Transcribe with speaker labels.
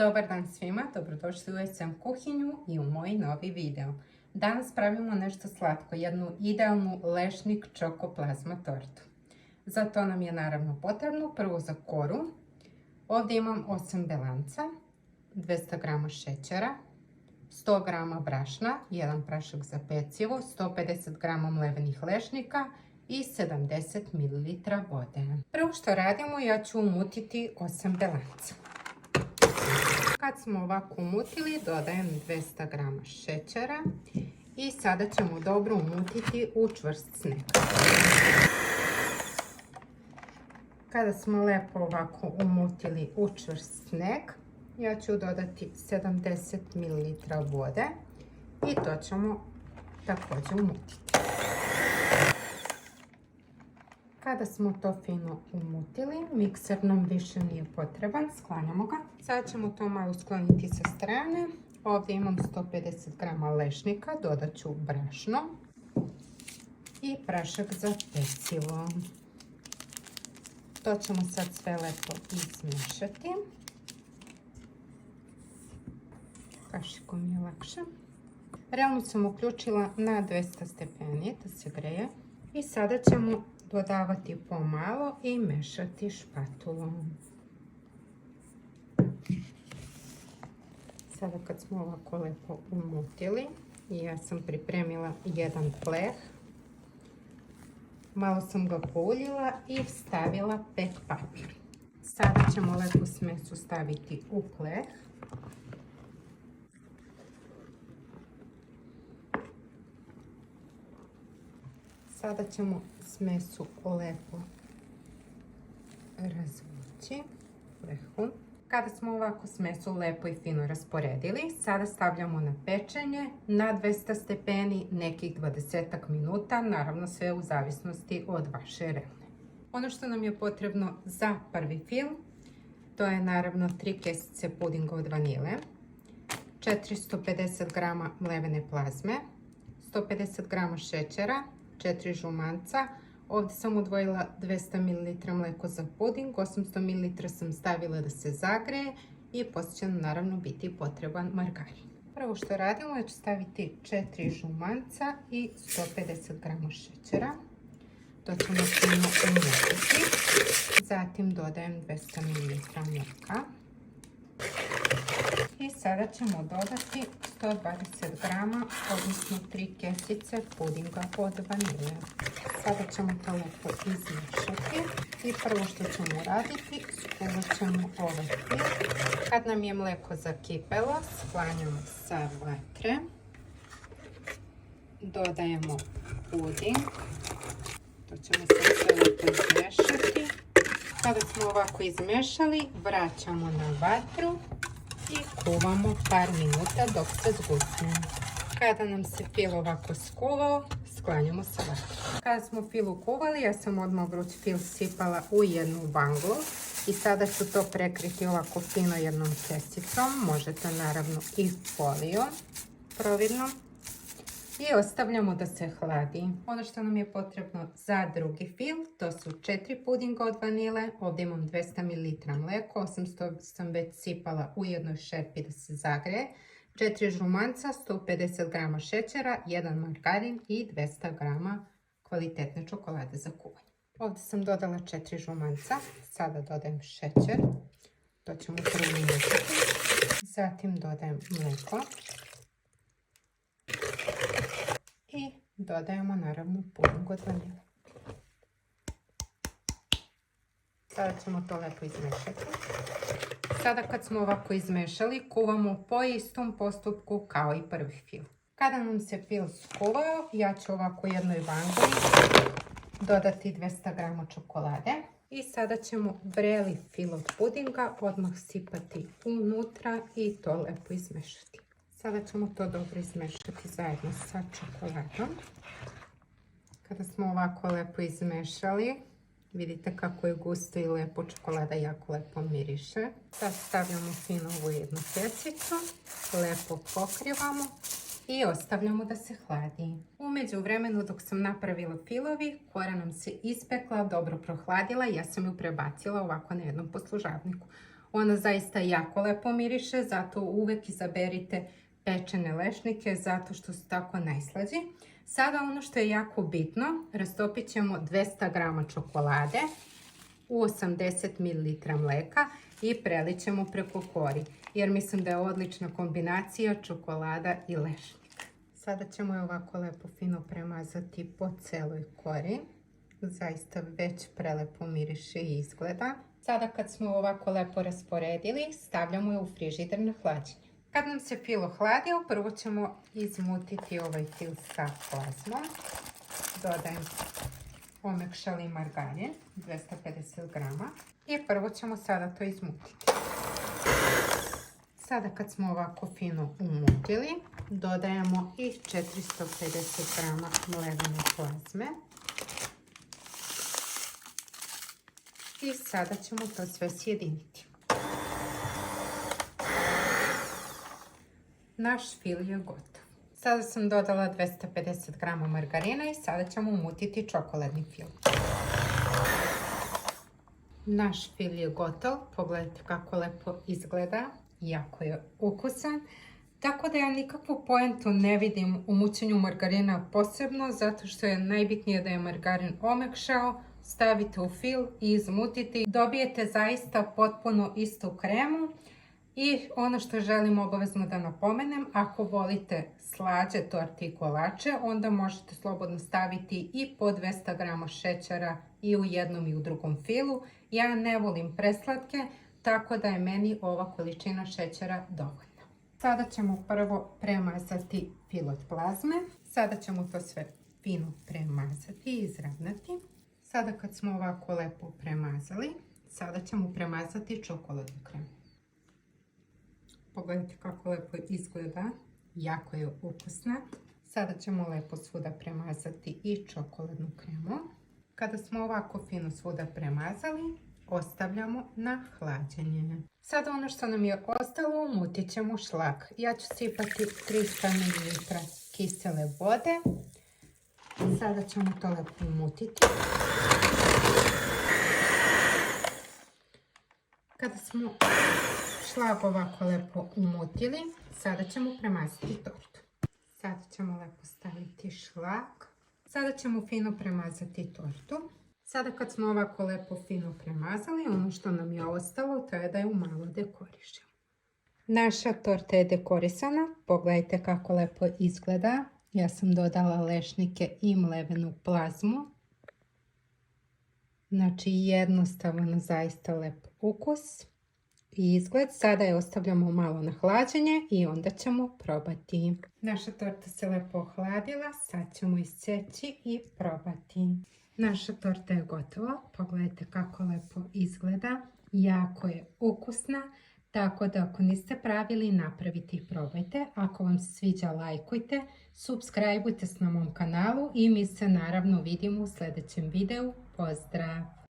Speaker 1: Dobar dan svima, dobrodošli u SM kuhinju i u moj novi video. Danas pravimo nešto slatko, jednu idealnu lešnik čokoplazma tortu. Za to nam je naravno potrebno prvo za koru. Ovdje imam 8 belanca, 200 g šećera, 100 g brašna, 1 prašak za pecivo, 150 g mlevenih lešnika i 70 ml vode. Prvo što radimo, ja ću umutiti 8 belanca. Kad smo ovako umutili, dodajem 200 g šećera i sada ćemo dobro umutiti u čvrst sneg. Kada smo lijepo ovako umutili u čvrst sneg, ja ću dodati 70 ml vode i to ćemo također umutiti. Kada smo to fino umutili, mikser nam više nije potreban, sklanjamo ga. Sad ćemo to malo skloniti sa strane. Ovdje imam 150 g lešnika, dodat ću brašno i prašak za pecivo. To ćemo sad sve lepo izmiješati. Kašikom je lakše. Realno sam uključila na 200 stepeni da se greje i sada ćemo dodavati pomalo i mešati špatulom. Sada kad smo ovako lepo umutili, ja sam pripremila jedan pleh. Malo sam ga pouljila i stavila pek papir. Sada ćemo lepo smesu staviti u pleh. Sada ćemo smesu lepo razvući plehom. Kada smo ovako smesu lepo i fino rasporedili, sada stavljamo na pečenje na 200 stepeni nekih 20 minuta, naravno sve u zavisnosti od vaše relne. Ono što nam je potrebno za prvi fil, to je naravno 3 kesice pudinga od vanile, 450 g mlevene plazme, 150 g šećera, 4 žumanca. Ovdje sam odvojila 200 ml mlijeko za puding, 800 ml sam stavila da se zagreje i poslije će naravno biti potreban margarin. Prvo što radimo, ja ću staviti 4 žumanca i 150 g šećera. To ćemo fino umutiti. Zatim dodajem 200 ml mlijeka. I sada ćemo dodati 120 g, odnosno 3 kesice pudinga od vanilje. Sada ćemo to lepo izmiješati i prvo što ćemo raditi, skuvat ćemo ovaj fil. Kad nam je mlijeko zakipelo, sklanjamo sa vatre. Dodajemo puding. To ćemo sad sve lepo izmiješati. Kada smo ovako izmiješali, vraćamo na vatru i kuvamo par minuta dok se zgusne. Kada nam se fil ovako skuvao, sklanjamo sa vatre. Kada smo fil ukuvali, ja sam odmah vruć fil sipala u jednu vanglu i sada ću to prekriti ovako fino jednom kesicom. Možete naravno i folijom providnom. I ostavljamo da se hladi. Ono što nam je potrebno za drugi fil, to su 4 pudinga od vanile. Ovdje imam 200 ml mlijeko, 800 sam već sipala u jednoj šerpi da se zagreje. 4 žumanca, 150 g šećera, 1 margarin i 200 g kvalitetne čokolade za kuvanje. Ovdje sam dodala 4 žumanca, sada dodajem šećer. To ćemo prvo umiješati. Zatim dodajem mlijeko. I dodajemo naravno puding od vanile. Sada ćemo to lepo izmešati. Sada kad smo ovako izmešali, kuvamo po istom postupku kao i prvi fil. Kada nam se fil skuvao, ja ću ovako u jednoj vangli dodati 200 g čokolade. I sada ćemo vreli fil od pudinga odmah sipati unutra i to lepo izmešati. Sada ćemo to dobro izmešati zajedno sa čokoladom. Kada smo ovako lepo izmešali, vidite kako je gusto i lepo, čokolada jako lepo miriše. Sad stavljamo fino u jednu kesicu, lepo pokrivamo i ostavljamo da se hladi. U međuvremenu dok sam napravila filovi, kora nam se ispekla, dobro prohladila i ja sam ju prebacila ovako na jednom poslužavniku. Ona zaista jako lepo miriše, zato uvek izaberite pečene lešnike zato što su tako najslađi. Sada ono što je jako bitno, rastopit ćemo 200 grama čokolade u 80 ml mleka i prelit ćemo preko kori, jer mislim da je odlična kombinacija čokolada i lešnika. Sada ćemo je ovako lepo fino premazati po celoj kori. Zaista već prelepo miriše i izgleda. Sada kad smo ovako lepo rasporedili, stavljamo je u frižider na hlađenje. Kad nam se fil ohladio, prvo ćemo izmutiti ovaj fil sa plazmom. Dodajem omekšali margarin, 250 grama. I prvo ćemo sada to izmutiti. Sada kad smo ovako fino umutili, dodajemo i 450 grama mlevene plazme. I sada ćemo to sve sjediniti. Naš fil je gotov. Sada sam dodala 250 grama margarina i sada ćemo umutiti čokoladni fil. Naš fil je gotov. Pogledajte kako lepo izgleda. Jako je ukusan. Tako da ja nikakvu poentu ne vidim u mućenju margarina posebno, zato što je najbitnije da je margarin omekšao. Stavite u fil i izmutite. Dobijete zaista potpuno istu kremu. I ono što želim obavezno da napomenem, ako volite slađe torte i kolače, onda možete slobodno staviti i po 200 grama šećera i u jednom i u drugom filu. Ja ne volim preslatke, tako da je meni ova količina šećera dovoljna. Sada ćemo prvo premazati fil od plazme. Sada ćemo to sve fino premazati i izravnati. Sada kad smo ovako lepo premazali, sada ćemo premazati čokoladnu kremu. Pogledajte kako lepo izgleda, jako je ukusna. Sada ćemo lepo svuda premazati i čokoladnu kremu. Kada smo ovako fino svuda premazali, ostavljamo na hlađenje. Sada ono što nam je ostalo, umutit ćemo šlak. Ja ću sipati 300 ml kisele vode. Sada ćemo to lepo umutiti. Kada smo šlag ovako lepo umutili, sada ćemo premazati tortu. Sada ćemo lepo staviti šlag. Sada ćemo fino premazati tortu. Sada kad smo ovako lepo fino premazali, ono što nam je ostalo, to je da ju malo dekorišemo. Naša torta je dekorisana. Pogledajte kako lepo izgleda. Ja sam dodala lešnike i mlevenu plazmu. Znači jednostavan, zaista lep ukus i izgled. Sada je ostavljamo malo na hlađenje i onda ćemo probati. Naša torta se lepo ohladila, sad ćemo isceći i probati. Naša torta je gotova, pogledajte kako lepo izgleda, jako je ukusna. Tako da ako niste pravili, napravite i probajte. Ako vam se sviđa, lajkujte, subscribeujte se na mom kanalu i mi se naravno vidimo u sljedećem videu. Pozdrav!